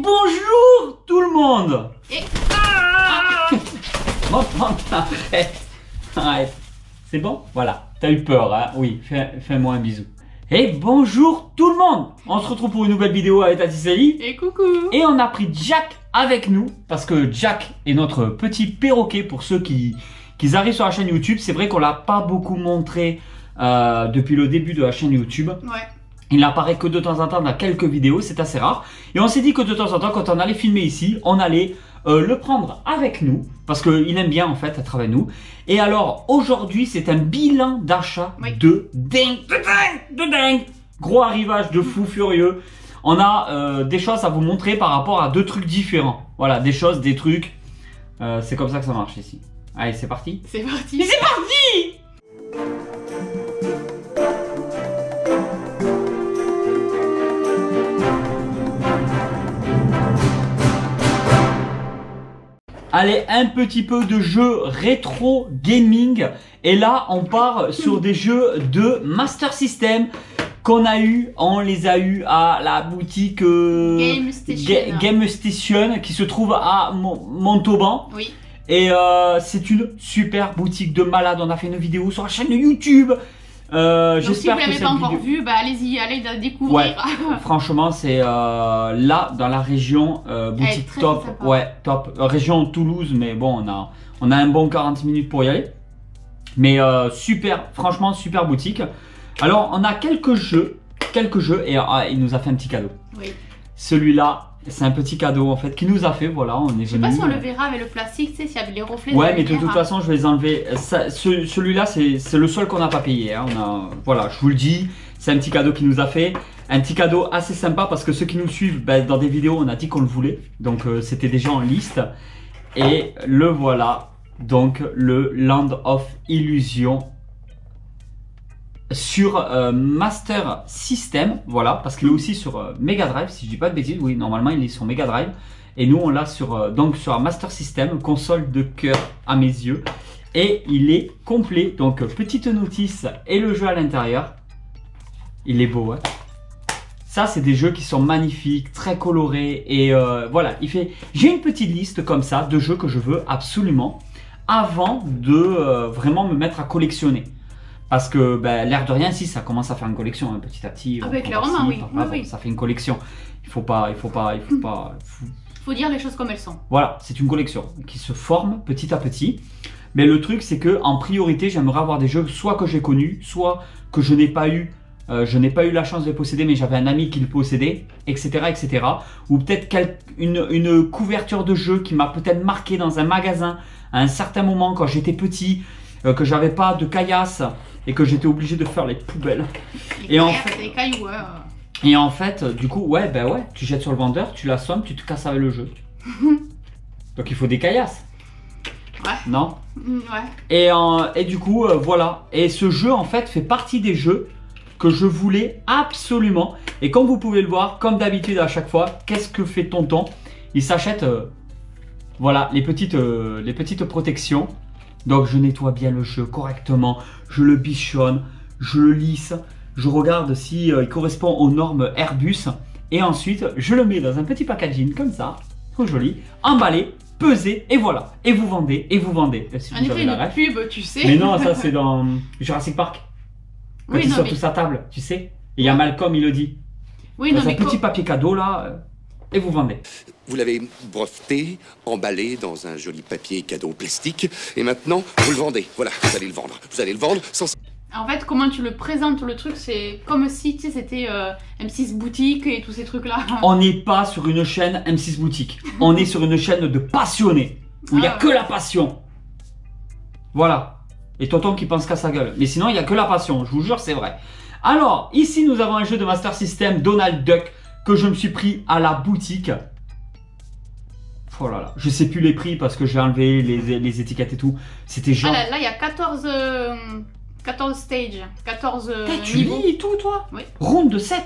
Bonjour tout le monde. Et... Bon, arrête. C'est bon? Voilà, t'as eu peur, hein? Oui, fais-moi un bisou. Et bonjour tout le monde. On se retrouve pour une nouvelle vidéo avec Tati Sally. Et coucou. Et on a pris Jack avec nous, parce que Jack est notre petit perroquet pour ceux qui arrivent sur la chaîne YouTube. C'est vrai qu'on l'a pas beaucoup montré depuis le début de la chaîne YouTube. Ouais. Il n'apparaît que de temps en temps dans quelques vidéos, c'est assez rare. Et on s'est dit que de temps en temps, quand on allait filmer ici, on allait le prendre avec nous. Parce qu'il aime bien en fait être avec nous. Et alors aujourd'hui, c'est un bilan d'achat de dingue, de dingue. Gros arrivage de fou furieux. On a des choses à vous montrer par rapport à deux trucs différents. Voilà, des choses, des trucs. C'est comme ça que ça marche ici. Allez, c'est parti. C'est parti. C'est parti. Allez, un petit peu de jeux rétro gaming. Et là, on part sur des jeux de Master System qu'on a eu. On les a eu à la boutique Game Station qui se trouve à Montauban. Oui. Et c'est une super boutique de malade. On a fait une vidéo sur la chaîne YouTube. Donc si vous J'espère que l'avez cette pas encore vidéo... vu, bah allez-y, allez la découvrir. Ouais, franchement, c'est là dans la région boutique très, top, très sympa. ouais, top. Région Toulouse, mais bon, on a un bon 40 minutes pour y aller. Mais super, franchement, super boutique. Alors, on a quelques jeux et il nous a fait un petit cadeau. Oui. Celui-là, c'est un petit cadeau en fait qu'il nous a fait. Voilà, on est venu. Je sais pas si on le verra avec le plastique, tu sais, s'il y avait les reflets. Ouais, mais de toute façon, je vais les enlever. Celui-là, c'est le seul qu'on n'a pas payé. Hein. Voilà, je vous le dis, c'est un petit cadeau qu'il nous a fait. Un petit cadeau assez sympa parce que ceux qui nous suivent, dans des vidéos, on a dit qu'on le voulait. Donc, c'était déjà en liste. Et le voilà. Donc, le Land of Illusion sur Master System. Voilà, parce qu'il est aussi sur Mega Drive, si je dis pas de bêtises. Oui, normalement, il est sur Mega Drive. Et nous, on l'a sur, donc sur un Master System, console de cœur à mes yeux. Et il est complet. Donc, petite notice et le jeu à l'intérieur. Il est beau, hein. Ça, c'est des jeux qui sont magnifiques, très colorés. Et voilà, j'ai une petite liste comme ça de jeux que je veux absolument avant de vraiment me mettre à collectionner. Parce que l'air de rien, si ça commence à faire une collection hein, petit à petit. Ah, clairement, oui. Oui. Ça fait une collection. Il faut dire les choses comme elles sont. Voilà, c'est une collection qui se forme petit à petit. Mais le truc, c'est que en priorité, j'aimerais avoir des jeux soit que j'ai connus, soit que je n'ai pas eu. Je n'ai pas eu la chance de les posséder, mais j'avais un ami qui le possédait, etc., etc. Ou peut-être une couverture de jeu qui m'a peut-être marqué dans un magasin à un certain moment quand j'étais petit, que j'avais pas de caillasse et que j'étais obligé de faire les poubelles. Les cailloux, et en fait, du coup, ouais, tu jettes sur le vendeur, tu l'assommes, tu te casses avec le jeu. Donc il faut des caillasses. Ouais. Non? Ouais. Et du coup, voilà. Et ce jeu, en fait, fait partie des jeux que je voulais absolument. Et comme vous pouvez le voir, comme d'habitude à chaque fois, qu'est-ce que fait Tonton? Il s'achète, voilà, les petites protections. Donc je nettoie bien le jeu correctement, je le bichonne, je le lisse, je regarde si il correspond aux normes Airbus. Et ensuite, je le mets dans un petit packaging comme ça, trop joli, emballé, pesé, et voilà. Et vous vendez, et vous vendez. Si en effet, une pub, tu sais. Mais non, ça c'est dans Jurassic Park. Quand ils sont tous à table, tu sais. Et il y a Malcolm, il le dit. Oui, non, un petit papier cadeau là, et vous vendez. Vous l'avez breveté, emballé dans un joli papier cadeau plastique, et maintenant, vous le vendez. Voilà, vous allez le vendre. Vous allez le vendre sans... En fait, comment tu le présentes le truc, c'est comme si c'était M6 Boutique et tous ces trucs-là. On n'est pas sur une chaîne M6 Boutique. On est sur une chaîne de passionnés, où il n'y a que la passion. Voilà. Et Tonton qui pense qu'à sa gueule. Mais sinon, il n'y a que la passion, je vous jure, c'est vrai. Alors, ici, nous avons un jeu de Master System, Donald Duck, que je me suis pris à la boutique. Oh là là, je sais plus les prix parce que j'ai enlevé les étiquettes et tout. C'était genre... Ah là, il y a 14 stages, 14 tu niveaux. lis tout, toi? Oui. Ronde de 7.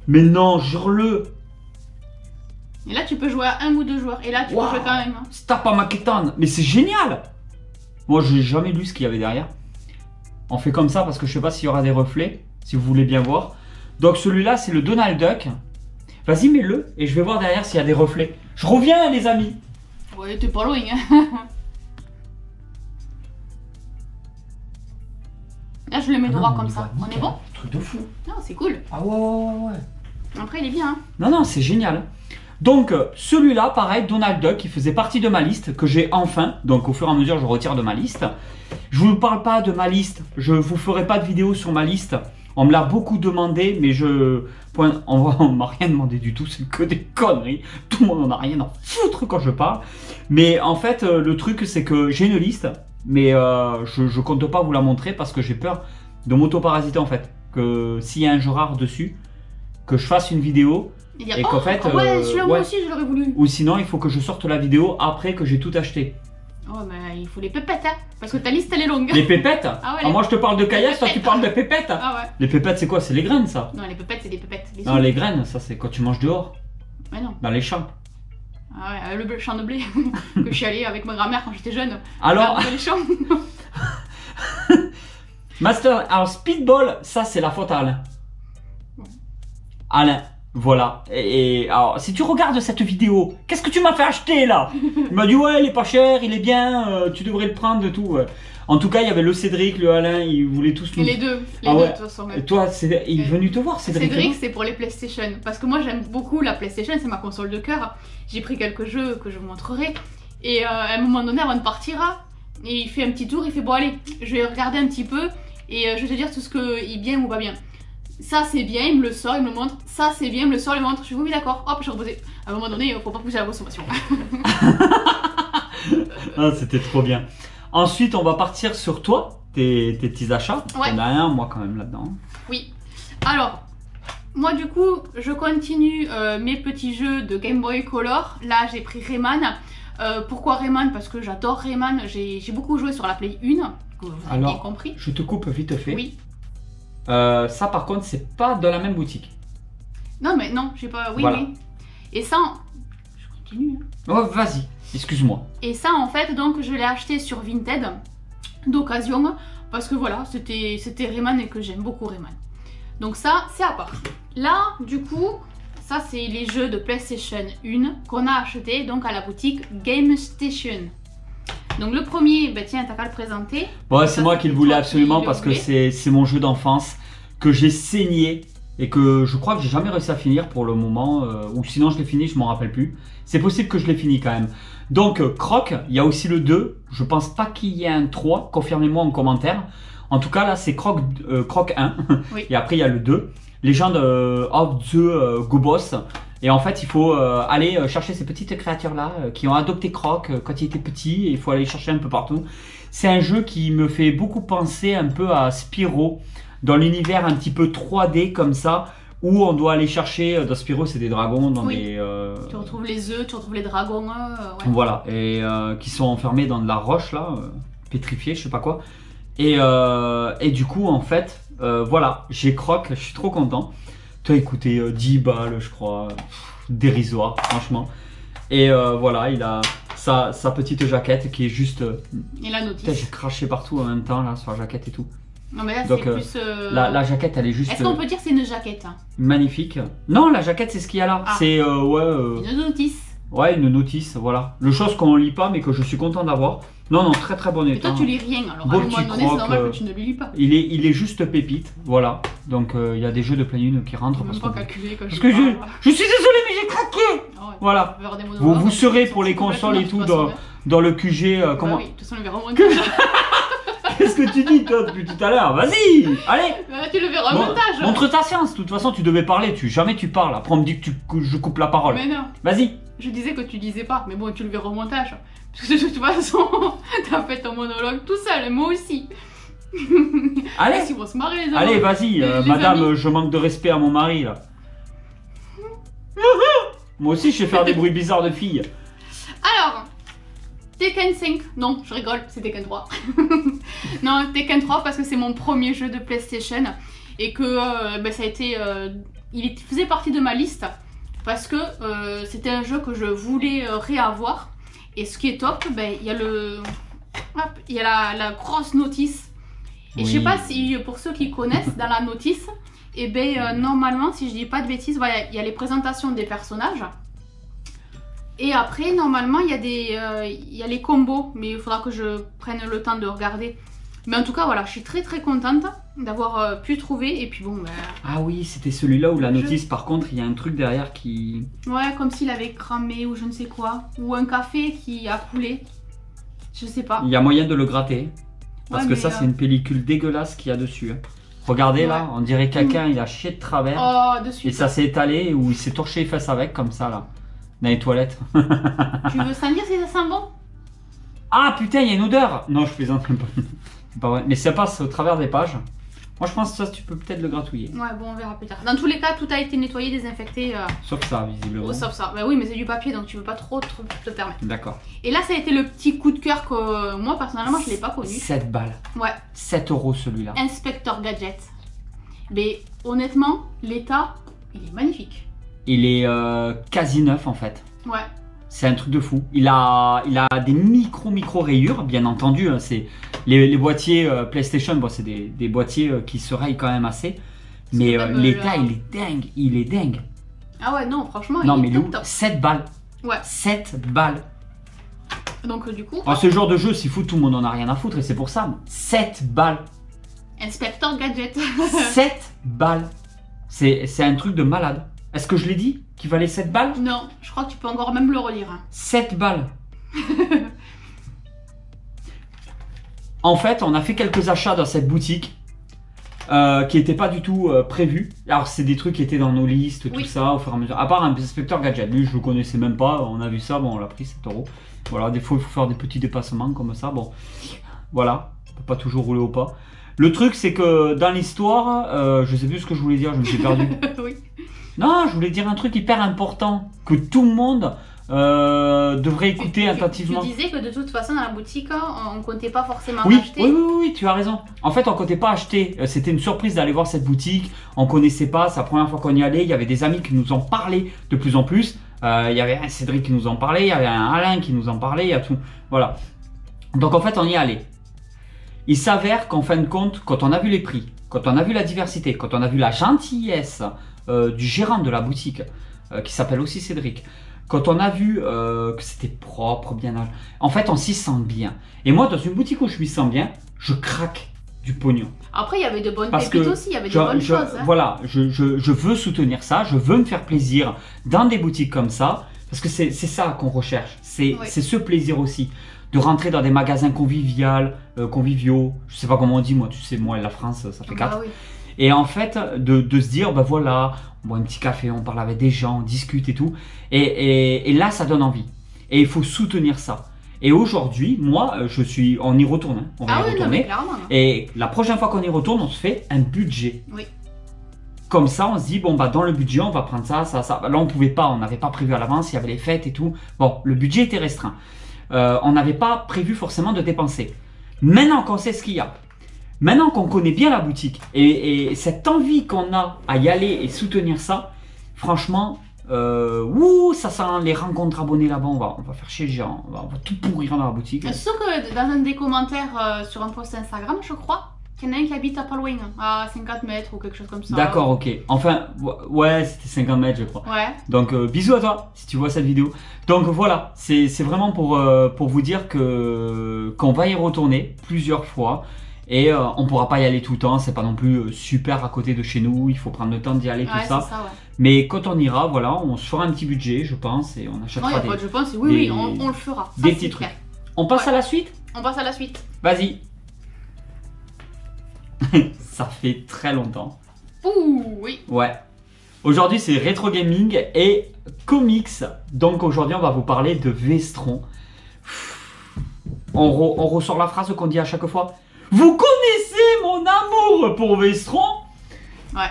Mais non, jure-le. Et là, tu peux jouer à 1 ou 2 joueurs. Et là, tu peux jouer quand même. Hein. Stapa Maketan. Mais c'est génial. Moi, j'ai jamais lu ce qu'il y avait derrière. On fait comme ça parce que je sais pas s'il y aura des reflets, si vous voulez bien voir. Donc celui-là, c'est le Donald Duck. Vas-y, mets-le et je vais voir derrière s'il y a des reflets. Je reviens, les amis. Ouais, t'es pas loin. Hein. Là, je le mets droit comme ça. On est bon? Truc de fou. Non, c'est cool. Ah ouais. Après, il est bien. Hein. Non, c'est génial. Donc, celui-là, pareil, Donald Duck, qui faisait partie de ma liste, que j'ai enfin. Donc, au fur et à mesure, je retire de ma liste. Je vous parle pas de ma liste. Je vous ferai pas de vidéo sur ma liste. On me l'a beaucoup demandé, mais on m'a rien demandé du tout. C'est que des conneries. Tout le monde en a rien à foutre quand je parle. Mais en fait, le truc, c'est que j'ai une liste, mais je compte pas vous la montrer parce que j'ai peur de m'auto-parasiter en fait. Que s'il y a un jeu rare dessus, que je fasse une vidéo. Et qu'en fait, ouais, celui-là moi aussi je l'aurais voulu. Ou sinon, il faut que je sorte la vidéo après que j'ai tout acheté. Oh, mais il faut les pépettes, hein, parce que ta liste elle est longue. Les pépettes? Ah ouais, moi je te parle de caillasse, toi tu parles de pépettes. Ah ouais. Les pépettes, c'est quoi? C'est les graines, ça? Non, les pépettes, c'est des pépettes. Non, les graines, ça c'est quand tu manges dehors. Mais non. Dans les champs. Ah ouais, le champ de blé que je suis allée avec ma grand-mère quand j'étais jeune. Alors. Dans les champs. Master, alors Speedball, ça c'est la faute à Alain. Alain, voilà. Et alors, si tu regardes cette vidéo, qu'est-ce que tu m'as fait acheter là? Il m'a dit ouais, il est pas cher, il est bien, tu devrais le prendre de tout. En tout cas, il y avait le Cédric, le Alain, ils voulaient tous nous. Les deux, de toute façon. Et toi, il est venu te voir, Cédric? Cédric, c'est pour les PlayStation. Parce que moi, j'aime beaucoup la PlayStation, c'est ma console de cœur. J'ai pris quelques jeux que je vous montrerai. Et à un moment donné, avant de partir, il fait un petit tour, il fait bon, allez, je vais regarder un petit peu et je vais te dire tout ce qui est bien ou pas bien. Ça c'est bien, il me le sort, il me le montre. Ça c'est bien, il me le sort, il me montre. Je suis oui, d'accord, hop, je vais reposer. À un moment donné, il faut pas pousser à la consommation. Ah, c'était trop bien. Ensuite, on va partir sur toi, tes petits achats. Ouais. Il y en a un, moi, quand même, là-dedans. Oui. Alors, moi, du coup, je continue mes petits jeux de Game Boy Color. Là, j'ai pris Rayman. Pourquoi Rayman? Parce que j'adore Rayman. J'ai beaucoup joué sur la Play 1, que vous avez bien compris. Je te coupe vite fait. Oui. Ça, par contre, c'est pas dans la même boutique. Non, mais non, j'ai pas... Oui, voilà. oui. Et ça... Je continue. Hein. Oh, vas-y. Excuse-moi. Et ça, en fait, donc, je l'ai acheté sur Vinted, d'occasion, parce que voilà, c'était Rayman et que j'aime beaucoup Rayman. Donc ça, c'est à part. Là, du coup, ça, c'est les jeux de PlayStation 1 qu'on a acheté donc à la boutique Game Station. Donc le premier, bah tiens, t'as qu'à le présenter. Bon, c'est moi qui le voulais absolument parce que c'est mon jeu d'enfance que j'ai saigné et que je crois que j'ai jamais réussi à finir pour le moment, ou sinon je l'ai fini, je m'en rappelle plus. C'est possible que je l'ai fini quand même. Donc Croc, il y a aussi le 2, je pense pas qu'il y ait un 3, confirmez-moi en commentaire. En tout cas là c'est Croc 1, oui. Et après il y a le 2, Legend of the Go-Boss. Et en fait il faut aller chercher ces petites créatures là qui ont adopté Croc quand il était petit, et il faut aller chercher un peu partout. C'est un jeu qui me fait beaucoup penser un peu à Spyro, dans l'univers un petit peu 3D comme ça, où on doit aller chercher, dans Spyro c'est des dragons, dans des... Tu retrouves les œufs, tu retrouves les dragons, ouais. Voilà, et qui sont enfermés dans de la roche là, pétrifiés, je sais pas quoi. Et du coup en fait, voilà, j'ai Croc, je suis trop content. Tu as écouté 10 balles je crois, dérisoire franchement. Et voilà, il a sa petite jaquette qui est juste... et la notice. J'ai craché partout en même temps là sur la jaquette et tout. Non mais là c'est plus... La jaquette elle est juste... Est-ce qu'on peut dire que c'est une jaquette? Magnifique. Non, la jaquette c'est ce qu'il y a là. Ah. C'est une notice. Ouais, une notice, voilà. Le chose qu'on lit pas mais que je suis content d'avoir. Non, non, très très bon état. Et toi tu lis rien, alors à un moment donné c'est normal que tu ne le lis pas. Il est juste pépite, voilà. Donc il y a des jeux de Play 1 qui rentrent. Parce pas calculé quand je suis désolé mais j'ai craqué. Oh, voilà. Vous serez pour les consoles et tout dans le QG. Comment... oui, de toute façon le verra moins. Qu'est-ce que tu dis toi depuis tout à l'heure? Vas-y, allez. Tu le verras au montage. Montre ta science, de toute façon tu devais parler, jamais tu parles. Après on me dit que je coupe la parole. Mais non. Vas-y. Je disais que tu disais pas, mais bon tu le verras au montage. Parce que de toute façon, t'as fait ton monologue tout seul, et moi aussi. Allez. Ils vont se marrer les allez, vas-y, madame, amis. Je manque de respect à mon mari là. Moi aussi je sais faire des bruits bizarres de filles. Alors, Tekken 5, non, je rigole, c'est Tekken 3. Non, Tekken 3 parce que c'est mon premier jeu de PlayStation et que ça a été, il faisait partie de ma liste parce que c'était un jeu que je voulais réavoir. Et ce qui est top, il y a la grosse notice. Et je sais pas si pour ceux qui connaissent, dans la notice, Et ben normalement, si je dis pas de bêtises, voilà, il y a les présentations des personnages. Et après, normalement, il y a les combos, mais il faudra que je prenne le temps de regarder. Mais en tout cas, voilà, je suis très contente d'avoir pu trouver. Et puis bon, Ah oui, c'était celui-là où la notice, par contre, il y a un truc derrière qui... Ouais, comme s'il avait cramé ou je ne sais quoi. Ou un café qui a coulé. Je sais pas. Il y a moyen de le gratter. Parce Ouais, que mais, ça, c'est une pellicule dégueulasse qu'il y a dessus. Hein. Regardez là, on dirait quelqu'un, il a chié de travers. Oh, de suite. Et ça s'est étalé ou il s'est torché les fesses avec, comme ça là. Dans les toilettes. Tu veux sentir si ça sent bon? Ah putain, il y a une odeur! Non, je plaisante même pas. C'est pas vrai. Mais ça passe au travers des pages. Moi, je pense que ça, tu peux peut-être le gratouiller. Ouais, bon, on verra plus tard. Dans tous les cas, tout a été nettoyé, désinfecté. Sauf ça, visiblement. Oh, sauf ça. Bah oui, mais c'est du papier, donc tu peux pas trop te permettre. D'accord. Et là, ça a été le petit coup de cœur que moi, personnellement, je l'ai pas connu. 7 balles. Ouais. 7 € celui-là. Inspector Gadget. Mais honnêtement, l'état, il est magnifique. Il est quasi neuf en fait. Ouais. C'est un truc de fou. Il a des micro rayures, bien entendu. Hein, c'est les boîtiers PlayStation, bon, c'est des boîtiers qui se rayent quand même assez. Mais l'état, il est dingue. Il est dingue. Ah ouais, non, franchement, Non, il mais est Lou, top. 7 balles. Ouais. 7 balles. Donc du coup, Alors, ce genre de jeu, s'il faut, tout le monde en a rien à foutre et c'est pour ça. 7 balles. Inspector Gadget. 7 balles. C'est un truc de malade. Est-ce que je l'ai dit qu'il valait 7 balles? Non, je crois que tu peux encore même le relire. 7 balles. En fait, on a fait quelques achats dans cette boutique qui n'étaient pas du tout prévus. Alors, c'est des trucs qui étaient dans nos listes, tout Oui. ça, au fur et à mesure. À part un Inspector Gadget. Lui, je le connaissais même pas. On a vu ça, bon, on l'a pris 7 €. Voilà, des fois, il faut faire des petits dépassements comme ça. Bon, voilà. On peut pas toujours rouler au pas. Le truc, c'est que dans l'histoire, je sais plus ce que je voulais dire, je me suis perdu. Oui. Non, je voulais dire un truc hyper important que tout le monde devrait écouter attentivement. Tu disais que de toute façon, dans la boutique, on comptait pas forcément Oui, acheter. oui, tu as raison. En fait, on comptait pas acheter. C'était une surprise d'aller voir cette boutique. On connaissait pas. C'est la première fois qu'on y allait. Il y avait des amis qui nous en parlaient de plus en plus. Il y avait un Cédric qui nous en parlait. Il y avait un Alain qui nous en parlait. Il y a tout. Voilà. Donc en fait, on y allait. Il s'avère qu'en fin de compte, quand on a vu les prix, quand on a vu la diversité, quand on a vu la gentillesse du gérant de la boutique, qui s'appelle aussi Cédric, quand on a vu que c'était propre, bien âgé, en fait on s'y sent bien. Et moi dans une boutique où je m'y sens bien, je craque du pognon. Après, il y avait de bonnes Parce pépites que aussi, il y avait de bonnes choses. Hein. Voilà, je veux soutenir ça, je veux me faire plaisir dans des boutiques comme ça, parce que c'est ça qu'on recherche, c'est ce plaisir aussi. De rentrer dans des magasins conviviaux, je sais pas comment on dit, moi, tu sais, moi et la France, ça fait 4. Bah oui. Et en fait, de se dire, bah voilà, on boit un petit café, on parle avec des gens, on discute et tout. Et là, ça donne envie. Et il faut soutenir ça. Et aujourd'hui, moi, on y retourne. Hein, on va y oui, retourner. non, mais clairement. Et la prochaine fois qu'on y retourne, on se fait un budget. Oui. Comme ça, on se dit, bon, bah dans le budget, on va prendre ça, ça, ça. Là, on pouvait pas, on n'avait pas prévu à l'avance, il y avait les fêtes et tout. Bon, le budget était restreint. On n'avait pas prévu forcément de dépenser. Maintenant qu'on sait ce qu'il y a, maintenant qu'on connaît bien la boutique et cette envie qu'on a à y aller et soutenir ça, franchement, ça sent les rencontres abonnés là-bas, on va faire chier les gens, on va tout pourrir dans la boutique. C'est sûr que dans un des commentaires sur un post Instagram, je crois, qu'il y en a un qui habite à pas loin, à 50 mètres ou quelque chose comme ça. D'accord, ok. Enfin, ouais, c'était 50 mètres, je crois. Ouais. Donc, bisous à toi, si tu vois cette vidéo. Donc voilà, c'est vraiment pour vous dire qu'on va y retourner plusieurs fois. Et on pourra pas y aller tout le temps, c'est pas non plus super à côté de chez nous, il faut prendre le temps d'y aller, tout ça. Ça ouais. Mais quand on ira, voilà, on se fera un petit budget, je pense, et on achètera Non, je pense, oui, on le fera. Ça, des petits trucs. On passe à la suite? On passe à la suite. Vas-y. Ça fait très longtemps. Ouh, oui. Ouais. Aujourd'hui, c'est rétro gaming et comics. Donc aujourd'hui, on va vous parler de Vestron. On ressort la phrase qu'on dit à chaque fois. Vous connaissez mon amour pour Vestron? Ouais.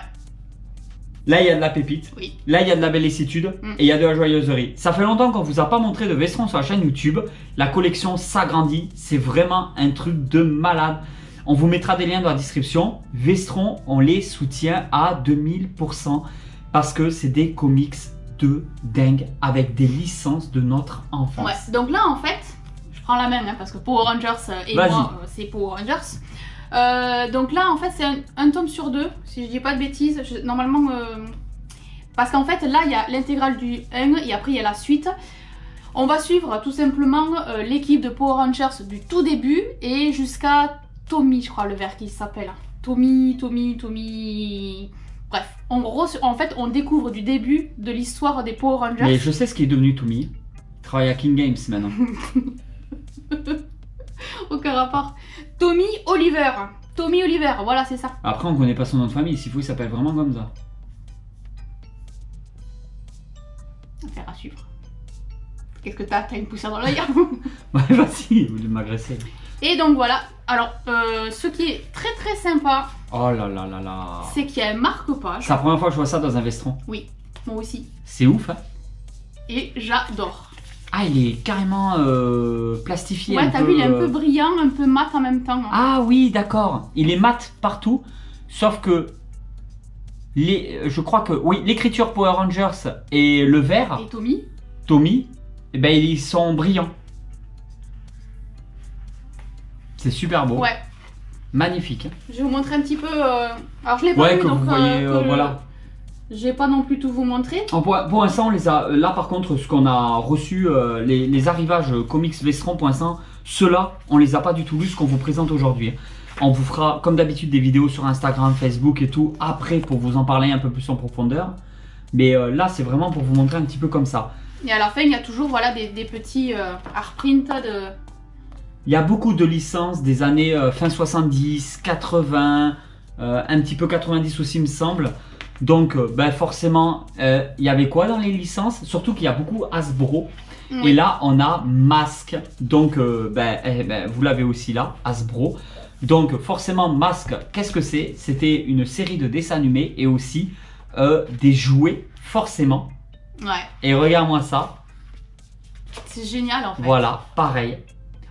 Là, il y a de la pépite. Oui. Là, il y a de la bellicitude. Et il y a de la joyeuserie. Ça fait longtemps qu'on vous a pas montré de Vestron sur la chaîne YouTube. La collection s'agrandit. C'est vraiment un truc de malade. On vous mettra des liens dans la description. Vestron, on les soutient à 2000% parce que c'est des comics de dingue avec des licences de notre enfance. Ouais. Donc là, en fait, je prends la main parce que Power Rangers et moi, c'est Power Rangers. Donc là, en fait, c'est un tome sur 2, si je dis pas de bêtises. Normalement, parce qu'en fait, là, il y a l'intégrale du 1 et après, il y a la suite. On va suivre tout simplement l'équipe de Power Rangers du tout début et jusqu'à Tommy, je crois, le vert qui s'appelle. Tommy. Bref, en fait, on découvre du début de l'histoire des Power Rangers. Mais je sais ce qui est devenu Tommy. Il travaille à King Games maintenant. Aucun rapport. Tommy Oliver, voilà, c'est ça. Après, on connaît pas son nom de famille. S'il faut, il s'appelle vraiment comme ça. Affaire à suivre. Qu'est-ce que t'as une poussière dans l'œil? Ouais, vas-y, vous voulez m'agresser. Et donc voilà. Alors, ce qui est très très sympa, Oh là là là là. c'est qu'il y a un marque-page. C'est la première fois que je vois ça dans un vestron. Oui, moi aussi. C'est ouf, hein. Et j'adore. Ah, il est carrément plastifié. Ouais, t'as vu, il est un peu brillant, un peu mat en même temps. Ah oui, d'accord. Il est mat partout, sauf que je crois que oui, l'écriture Power Rangers et le vert, Et Tommy, eh ben ils sont brillants. C'est super beau. Ouais. Magnifique. Je vais vous montrer un petit peu. Alors je l'ai pas Ouais, vu, que donc vous voyez, que voilà. je vais pas non plus tout vous montrer. Pour l'instant, on les a. Là, par contre, ce qu'on a reçu, les arrivages comics Vestron, pour l'instant, ceux-là, on les a pas du tout vus, ce qu'on vous présente aujourd'hui. On vous fera, comme d'habitude, des vidéos sur Instagram, Facebook et tout, après, pour vous en parler un peu plus en profondeur. Mais là, c'est vraiment pour vous montrer un petit peu comme ça. Et à la fin, il y a toujours voilà, des petits art print de. Il y a beaucoup de licences des années fin 70, 80, un petit peu 90 aussi, il me semble. Donc, ben forcément, il y avait quoi dans les licences? Surtout qu'il y a beaucoup Hasbro. Oui. Et là, on a Mask. Donc, vous l'avez aussi là, Hasbro. Donc, forcément, Mask, qu'est-ce que c'est? C'était une série de dessins animés et aussi des jouets, forcément. Ouais. Et regarde-moi ça. C'est génial en fait. Voilà, pareil.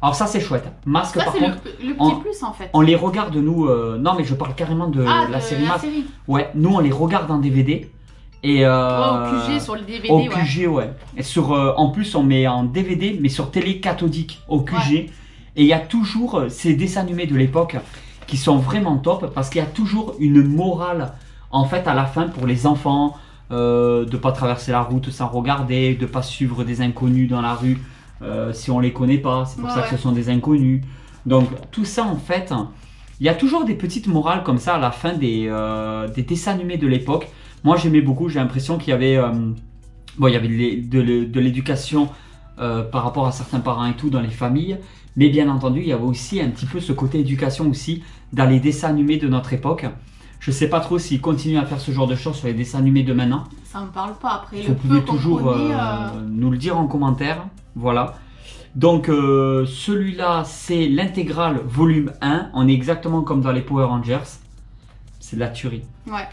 Alors ça, c'est chouette. Mask, Ça, par c'est contre, le petit on- plus en fait. on les regarde, nous... non, mais je parle carrément de la série Mask. série. Ouais, nous, on les regarde en DVD. Et, Ouais, au QG sur le DVD. au ouais. QG, ouais. Et sur, en plus, on met en DVD, mais sur télé cathodique, au QG. Ouais. Et il y a toujours ces dessins animés de l'époque qui sont vraiment top parce qu'il y a toujours une morale, en fait, à la fin pour les enfants, de pas traverser la route sans regarder, de pas suivre des inconnus dans la rue si on les connaît pas. C'est pour Ouais, ça ouais. que ce sont des inconnus. Donc, tout ça, en fait, il y a toujours des petites morales comme ça à la fin des dessins animés de l'époque. Moi, j'aimais beaucoup. J'ai l'impression qu'il y avait, bon, il y avait de l'éducation par rapport à certains parents et tout dans les familles. Mais bien entendu, il y avait aussi un petit peu ce côté éducation aussi dans les dessins animés de notre époque. Je sais pas trop s'ils continuent à faire ce genre de choses sur les dessins animés de maintenant. Ça me parle pas après. Vous Le pouvez peu qu'on toujours connaît, nous le dire en commentaire. Voilà. Donc celui-là, c'est l'intégrale volume 1. On est exactement comme dans les Power Rangers. C'est de la tuerie. Ouais.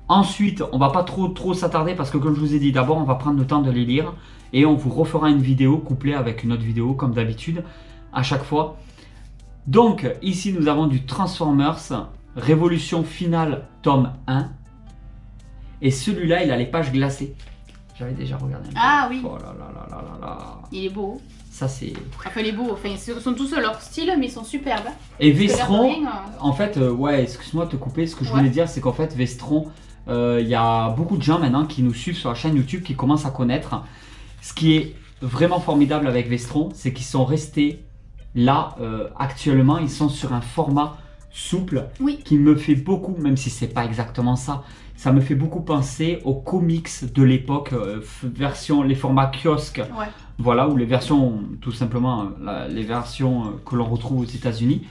Ensuite, on va pas trop s'attarder parce que comme je vous ai dit, d'abord on va prendre le temps de les lire et on vous refera une vidéo couplée avec une autre vidéo comme d'habitude à chaque fois. Donc ici nous avons du Transformers Révolution Finale tome 1 et celui-là il a les pages glacées. J'avais déjà regardé un peu. Ah oui. Oh là là là là là là. Il est beau. Ça c'est... Enfin, il est beau. Enfin, ils sont tous leur style, mais ils sont superbes. Et Parce que Vestron, l'air de rien, en fait, ouais, excuse-moi de te couper, ce que je Ouais. voulais dire, c'est qu'en fait, Vestron, il y a beaucoup de gens maintenant qui nous suivent sur la chaîne YouTube, qui commencent à connaître. Ce qui est vraiment formidable avec Vestron, c'est qu'ils sont restés là, actuellement, ils sont sur un format souple, Oui. qui me fait beaucoup, même si c'est pas exactement ça, ça me fait beaucoup penser aux comics de l'époque, version, les formats kiosques, Ouais. voilà, ou les versions, tout simplement, les versions que l'on retrouve aux États-Unis.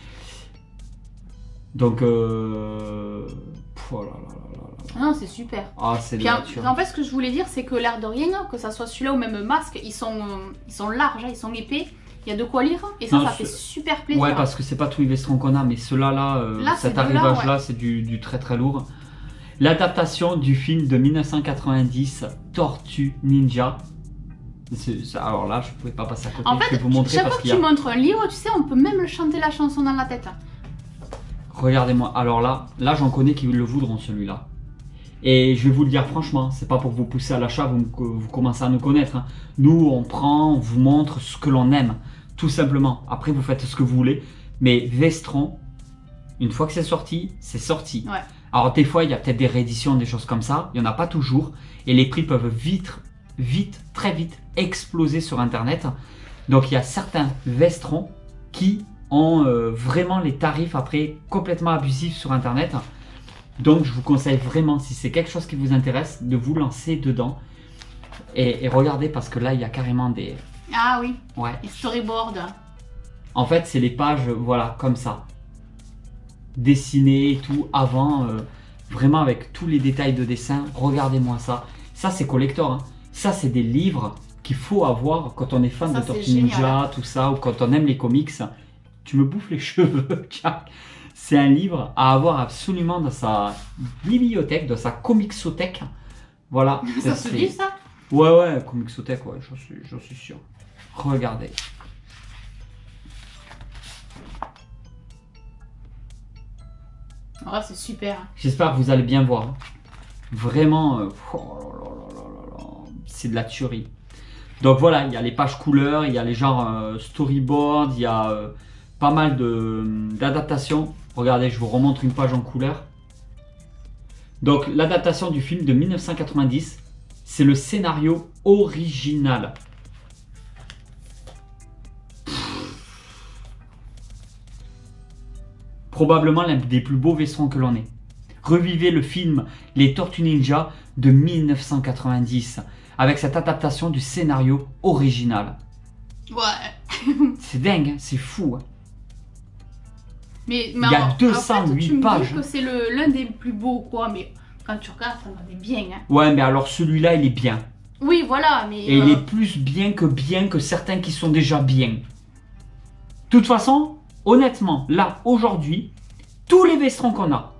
Donc, oh là là là là là. Non, c'est super. Ah, c'est de Puis, la nature. en fait, ce que je voulais dire, c'est que l'air de rien, que ça soit celui-là ou même Masque, ils sont larges, hein, ils sont épais. Il y a de quoi lire et ça, Non, ça fait super plaisir. Ouais, parce que c'est pas tous les Vestron qu'on a, mais ceux-là, Là, cet c'est de là, arrivage-là, ouais. c'est du très très lourd. L'adaptation du film de 1990, Tortue Ninja. Alors là, je pouvais pas passer à côté. En Je fait, vais vous montrer chaque parce fois que qu'il y tu a... montres un livre, tu sais, on peut même chanter la chanson dans la tête. Regardez-moi. Alors là j'en connais qui le voudront celui-là. Et je vais vous le dire franchement, c'est pas pour vous pousser à l'achat, vous commencez à nous connaître. Hein. Nous, on prend, on vous montre ce que l'on aime, tout simplement. Après, vous faites ce que vous voulez. Mais Vestron, Une fois que c'est sorti, c'est sorti. Ouais. Alors des fois, il y a peut-être des rééditions, des choses comme ça. Il n'y en a pas toujours. Et les prix peuvent très vite exploser sur Internet. Donc il y a certains Vestron qui ont vraiment les tarifs après complètement abusifs sur Internet. Donc je vous conseille vraiment, si c'est quelque chose qui vous intéresse, de vous lancer dedans. Et regardez, parce que là, il y a carrément des... Ah oui, Ouais. les storyboards. En fait, c'est les pages, voilà, comme ça. Dessinées et tout, avant, vraiment avec tous les détails de dessin. Regardez-moi ça. Ça, c'est collector. Hein. Ça, c'est des livres qu'il faut avoir quand on est fan Ça, de c'est Tortue génial. Ninja, tout ça, ou quand on aime les comics. Tu me bouffes les cheveux, Jack. C'est un livre à avoir absolument dans sa bibliothèque, dans sa comixothèque. Voilà. Ça se dit ça? Ouais, comixothèque, ouais, j'en suis sûr. Regardez. Oh, c'est super. J'espère que vous allez bien voir. Vraiment, oh là là, c'est de la tuerie. Donc voilà, il y a les pages couleurs, il y a les genres storyboard, il y a pas mal d'adaptations. Regardez, je vous remontre une page en couleur. Donc l'adaptation du film de 1990, c'est le scénario original. Probablement l'un des plus beaux Vestrons que l'on ait. Revivez le film Les Tortues Ninja de 1990 avec cette adaptation du scénario original. Ouais. C'est dingue, hein, c'est fou. Hein. Mais Il y a 208 en fait, tu me pages. dis que c'est l'un des plus beaux, quoi, mais quand tu regardes, ça en est bien. Hein. Ouais, mais alors celui-là, il est bien. Oui, voilà, mais... Et il est plus bien que certains qui sont déjà bien. De toute façon, honnêtement, là, aujourd'hui, tous les Vestrons qu'on a,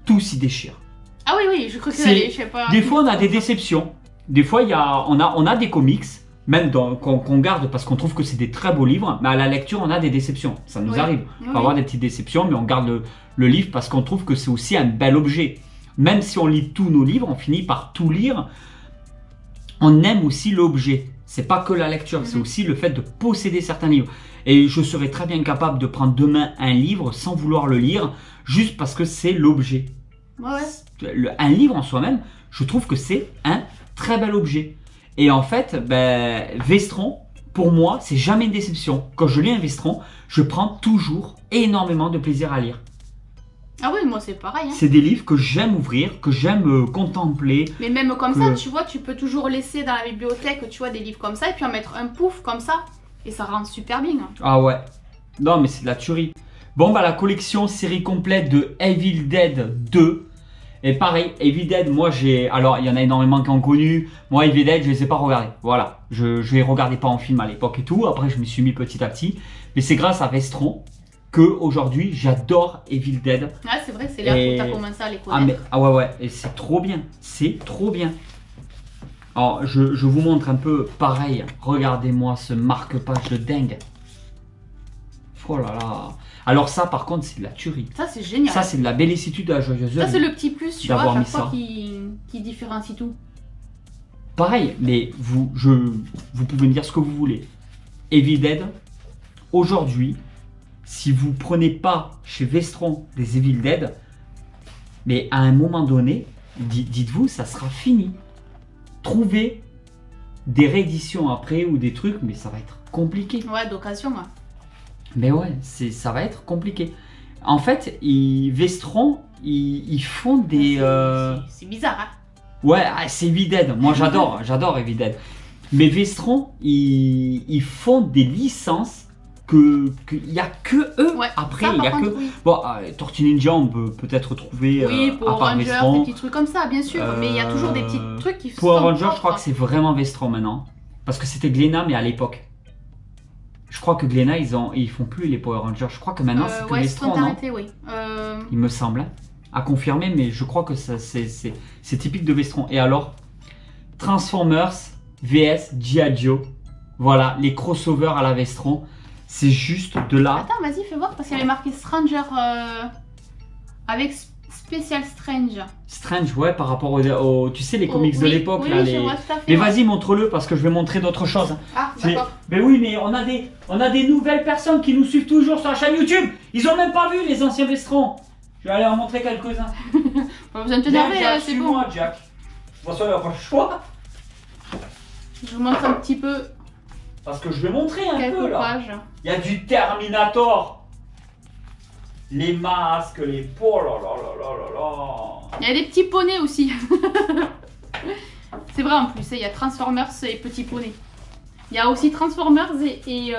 tous s'y déchirent. Ah oui, je crois que C'est- je sais pas... Des fois, on a des déceptions. Des fois, on a des comics, même qu'on garde parce qu'on trouve que c'est des très beaux livres, mais à la lecture, on a des déceptions. Ça nous Oui. arrive. On Oui. peut avoir des petites déceptions, mais on garde le livre parce qu'on trouve que c'est aussi un bel objet. Même si on lit tous nos livres, on finit par tout lire. On aime aussi l'objet. C'est pas que la lecture, c'est aussi le fait de posséder certains livres. Et je serais très bien capable de prendre demain un livre sans vouloir le lire, juste parce que c'est l'objet. Ouais. Un livre en soi-même, je trouve que c'est un très bel objet. Et en fait, Vestron, pour moi, c'est jamais une déception. Quand je lis un Vestron, je prends toujours énormément de plaisir à lire. Ah oui, moi c'est pareil. Hein. C'est des livres que j'aime ouvrir, que j'aime contempler. Mais même comme que- ça, tu vois, tu peux toujours laisser dans la bibliothèque, tu vois, des livres comme ça, et puis en mettre un pouf comme ça, et ça rend super bien. Hein. Ah ouais. Non, mais c'est de la tuerie. Bon, bah la collection série complète de Evil Dead 2. Et pareil, Evil Dead, moi j'ai... Alors, il y en a énormément qui ont connu. Moi, Evil Dead, je les ai pas regardés. Voilà. Je les regardais pas en film à l'époque et tout. Après, je me suis mis petit à petit. Mais c'est grâce à Vestron que aujourd'hui j'adore Evil Dead. Ouais, c'est vrai, c'est là Et- où t'as commencé à les Ah, mais, connaître. ouais. Et c'est trop bien. C'est trop bien. Alors, je vous montre un peu pareil. Regardez-moi ce marque-page de dingue. Oh là là. Alors ça, par contre, c'est de la tuerie. Ça, c'est génial. Ça, c'est de la bellicitude de la joyeuse Ça, œuvre. c'est le petit plus, tu vois, à d'avoir chaque mis fois ça. qui différencie tout. Pareil, mais vous pouvez me dire ce que vous voulez. Evil Dead, aujourd'hui, si vous prenez pas chez Vestron des Evil Dead, mais à un moment donné, dites-vous, ça sera fini. Trouvez des rééditions après ou des trucs, mais ça va être compliqué. Ouais, d'occasion. Ouais. Mais ouais, ça va être compliqué. En fait, Vestron, ils font des... C'est bizarre, hein. Ouais, c'est Evil Dead. Moi, j'adore Evil Dead. Mais Vestron, ils font des licences qu'il n'y a que eux. Ouais, Après, ça, il y a par que... contre, oui. Bon, Tortue Ninja, on peut peut-être trouver Oui, à Power part Rangers, des Vestron. petits trucs comme ça, bien sûr. Mais il y a toujours des petits trucs qui Power sont Rangers, je crois propres. que c'est vraiment Vestron maintenant. Parce que c'était Glénat, mais à l'époque. Je crois que Glénat, ils font plus les Power Rangers. Je crois que maintenant, c'est que Ouais, ils Vestron, sont non? arrêtés, oui. Il me semble. Hein. À confirmer, mais je crois que c'est typique de Vestron. Et alors, Transformers vs G.I. Joe. Voilà, les crossovers à la Vestron. C'est juste de là. Attends, vas-y, fais voir, parce qu'il y avait marqué Stranger avec spécial Strange. Strange, ouais, par rapport tu sais, les comics de oui, l'époque. oui, là, je vois tout à fait, Mais ouais. vas-y, montre-le parce que je vais montrer d'autres choses. Ah, d'accord. Mais oui, mais on a des nouvelles personnes qui nous suivent toujours sur la chaîne YouTube. Ils ont même pas vu les anciens Vestrons. Je vais aller en montrer quelques-uns. Pas besoin de t'énerver, Jack, c'est bon. suis-moi, Jack. De toute façon, il n'y a pas le choix. Je vous montre un petit peu Parce que je vais montrer un peu quelques là. pages. Il y a du Terminator. Les masques, les... Oh là là là là là là. Il y a des petits poneys aussi. C'est vrai en plus, il y a Transformers et petits poneys. Il y a aussi Transformers et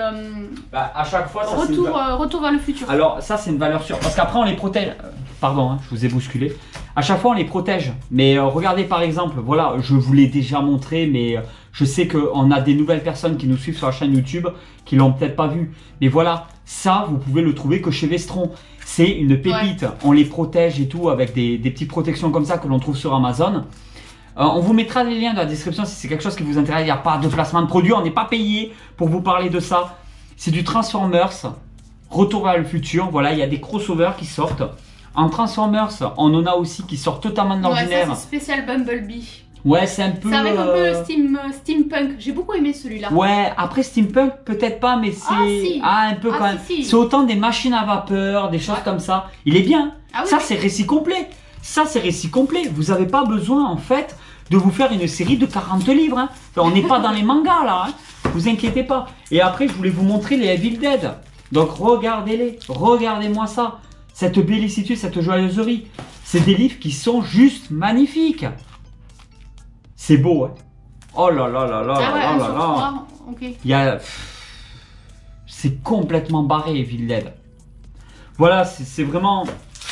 Bah, à chaque fois, ça c'est une Retour vers le futur. Alors ça c'est une valeur sûre, parce qu'après on les protège. Pardon, hein, je vous ai bousculé. À chaque fois on les protège. Mais regardez par exemple, voilà, je vous l'ai déjà montré, mais je sais qu'on a des nouvelles personnes qui nous suivent sur la chaîne YouTube qui l'ont peut-être pas vu. Mais voilà, ça vous pouvez le trouver que chez Vestron. C'est une pépite. Ouais. On les protège et tout avec des petites protections comme ça que l'on trouve sur Amazon. On vous mettra les liens dans la description si c'est quelque chose qui vous intéresse. Il n'y a pas de placement de produit, on n'est pas payé pour vous parler de ça. C'est du Transformers, Retour vers le futur. Voilà, il y a des crossovers qui sortent. En Transformers, on en a aussi qui sortent totalement de l'ordinaire. Ouais, ça c'est spécial Bumblebee. Ouais, c'est un peu... C'est avec un peu steampunk. J'ai beaucoup aimé celui-là. Ouais, après steampunk, peut-être pas, mais c'est... Ah, si. un peu quand même. Si. C'est autant des machines à vapeur, des choses comme ça. Il est bien. Ah, oui, ça, oui. c'est récit complet. Ça, c'est récit complet. Vous n'avez pas besoin, en fait, de vous faire une série de 40 livres. Hein. On n'est pas dans les mangas, là. Hein. Vous inquiétez pas. Et après, je voulais vous montrer les Evil Dead. Donc, regardez-les. Regardez-moi ça. Cette bellicitude, cette joyeuserie. C'est des livres qui sont juste magnifiques. C'est beau, hein. Oh là là là là Ah ouais, là là là. Ok. Il y a... C'est complètement barré, Evil Dead. Voilà, c'est vraiment...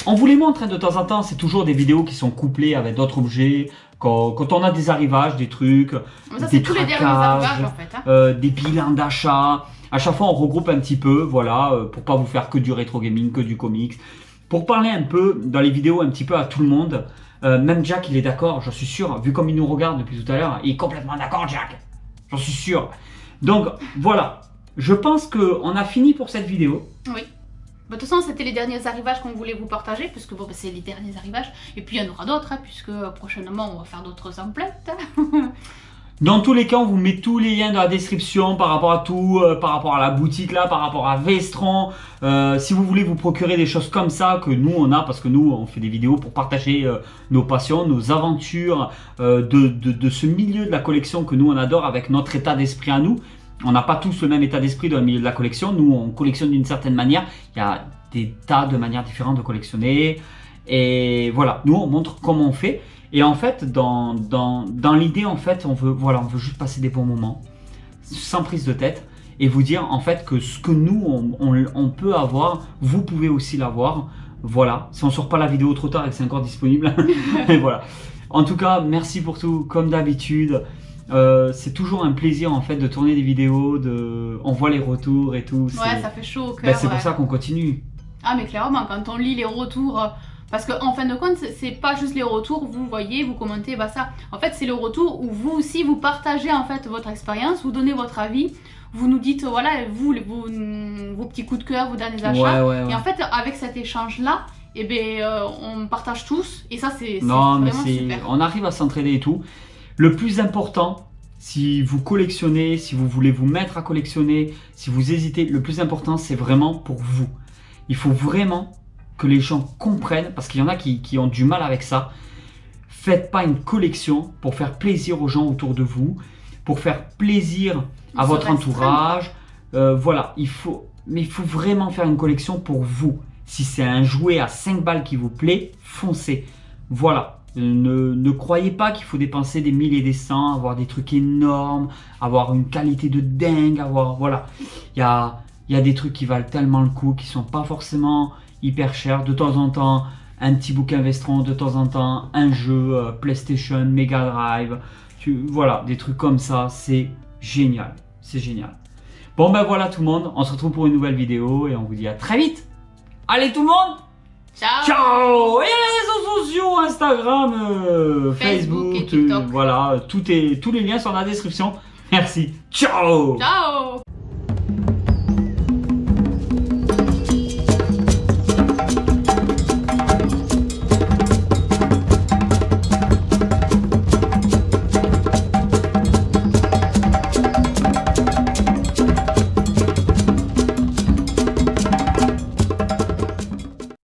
On vous les montre hein, de temps en temps. C'est toujours des vidéos qui sont couplées avec d'autres objets. Quand on a des arrivages, des trucs, ça, des tous les derniers arrivages, en fait, hein. Des bilans d'achat. À chaque fois, on regroupe un petit peu, voilà, pour pas vous faire que du rétro gaming, que du comics. Pour parler un peu dans les vidéos un petit peu à tout le monde. Même Jack, il est d'accord, j'en suis sûr. Vu comme il nous regarde depuis tout à l'heure, il est complètement d'accord, Jack. J'en suis sûr. Donc, voilà. Je pense qu'on a fini pour cette vidéo. Oui. De toute façon, c'était les derniers arrivages qu'on voulait vous partager, puisque bon, c'est les derniers arrivages. Et puis, il y en aura d'autres, hein, puisque prochainement, on va faire d'autres emplettes. Dans tous les cas, on vous met tous les liens dans la description par rapport à tout, par rapport à la boutique là, par rapport à Vestron. Si vous voulez vous procurer des choses comme ça que nous on a, parce que nous on fait des vidéos pour partager nos passions, nos aventures de ce milieu de la collection que nous on adore avec notre état d'esprit à nous. On n'a pas tous le même état d'esprit dans le milieu de la collection. Nous on collectionne d'une certaine manière. Il y a des tas de manières différentes de collectionner. Et voilà, nous on montre comment on fait. Et en fait, dans l'idée, en fait, on veut juste passer des bons moments, sans prise de tête, et vous dire en fait que ce que nous on peut avoir, vous pouvez aussi l'avoir. Voilà, si on sort pas la vidéo trop tard et que c'est encore disponible, et voilà. En tout cas, merci pour tout, comme d'habitude. C'est toujours un plaisir en fait de tourner des vidéos, on voit les retours et tout. Ouais, ça fait chaud au cœur. Ben, c'est pour ça qu'on continue. Ah mais clairement, quand on lit les retours, parce qu'en fin de compte, c'est pas juste les retours, vous voyez, vous commentez, bah ça. En fait, c'est le retour où vous aussi, vous partagez en fait votre expérience, vous donnez votre avis, vous nous dites, voilà, vos petits coups de cœur, vos derniers achats. Ouais. Et en fait, avec cet échange-là, eh ben, on partage tous, et ça, c'est vraiment super. On arrive à s'entraider et tout. Le plus important, si vous collectionnez, si vous voulez vous mettre à collectionner, si vous hésitez, le plus important, c'est vraiment pour vous. Il faut vraiment que les gens comprennent, parce qu'il y en a qui ont du mal avec ça. Faites pas une collection pour faire plaisir aux gens autour de vous, pour faire plaisir à votre entourage. Voilà, il faut vraiment faire une collection pour vous. Si c'est un jouet à 5 balles qui vous plaît, foncez. Voilà, ne croyez pas qu'il faut dépenser des 1000 et des 100, avoir des trucs énormes, avoir une qualité de dingue, voilà. Il y a des trucs qui valent tellement le coup, qui sont pas forcément hyper cher, de temps en temps un petit bouquin Vestron, de temps en temps un jeu PlayStation, Mega Drive, voilà, des trucs comme ça, c'est génial, c'est génial. Bon ben voilà tout le monde, on se retrouve pour une nouvelle vidéo et on vous dit à très vite. Allez tout le monde, ciao. Ciao. Et les réseaux sociaux, Instagram, Facebook, et TikTok. Voilà, tous les liens sont dans la description. Merci, ciao. Ciao.